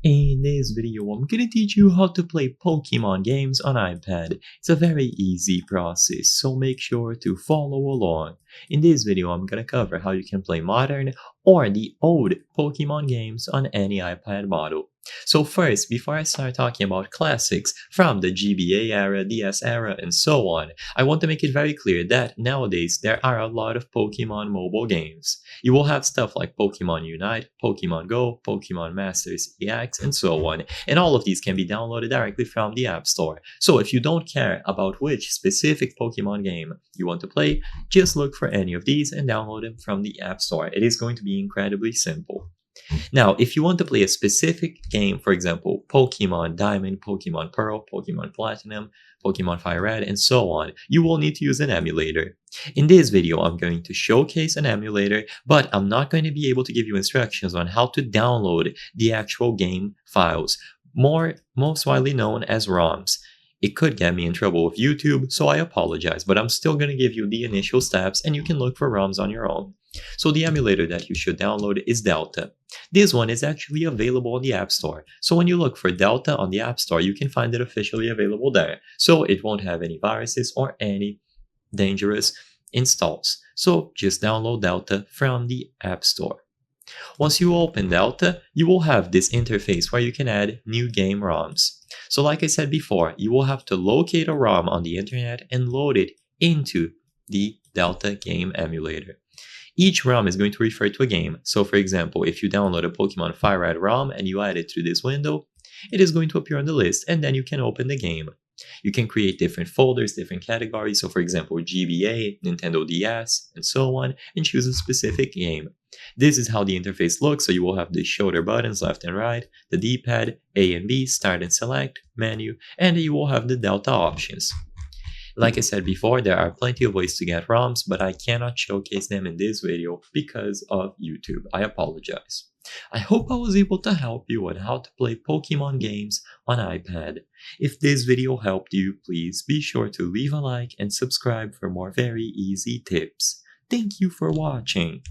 In this video, I'm gonna teach you how to play Pokemon games on iPad. It's a very easy process, so make sure to follow along. In this video, I'm gonna cover how you can play modern or the old Pokemon games on any iPad model. So first, before I start talking about classics from the GBA era, DS era, and so on, I want to make it very clear that nowadays there are a lot of Pokemon mobile games. You will have stuff like Pokemon Unite, Pokemon Go, Pokemon Masters EX, and so on, and all of these can be downloaded directly from the App Store. So if you don't care about which specific Pokemon game you want to play, just look for any of these and download them from the App Store. It is going to be incredibly simple. Now, if you want to play a specific game, for example, Pokemon Diamond, Pokemon Pearl, Pokemon Platinum, Pokemon Fire Red, and so on, you will need to use an emulator. In this video, I'm going to showcase an emulator, but I'm not going to be able to give you instructions on how to download the actual game files, most widely known as ROMs. It could get me in trouble with YouTube, so I apologize, but I'm still going to give you the initial steps and you can look for ROMs on your own. So the emulator that you should download is Delta. This one is actually available on the App Store. So when you look for Delta on the App Store, you can find it officially available there. So it won't have any viruses or any dangerous installs. So just download Delta from the App Store. Once you open Delta, you will have this interface where you can add new game ROMs. So like I said before, you will have to locate a ROM on the internet and load it into the Delta game emulator. Each ROM is going to refer to a game. So for example, if you download a Pokemon Fire Red ROM and you add it through this window, it is going to appear on the list and then you can open the game. You can create different folders, different categories. So for example, GBA, Nintendo DS, and so on, and choose a specific game. This is how the interface looks. So you will have the shoulder buttons left and right, the D-pad, A and B, start and select, menu, and you will have the Delta options. Like I said before, there are plenty of ways to get ROMs, but I cannot showcase them in this video because of YouTube. I apologize. I hope I was able to help you on how to play Pokemon games on iPad. If this video helped you, please be sure to leave a like and subscribe for more very easy tips. Thank you for watching.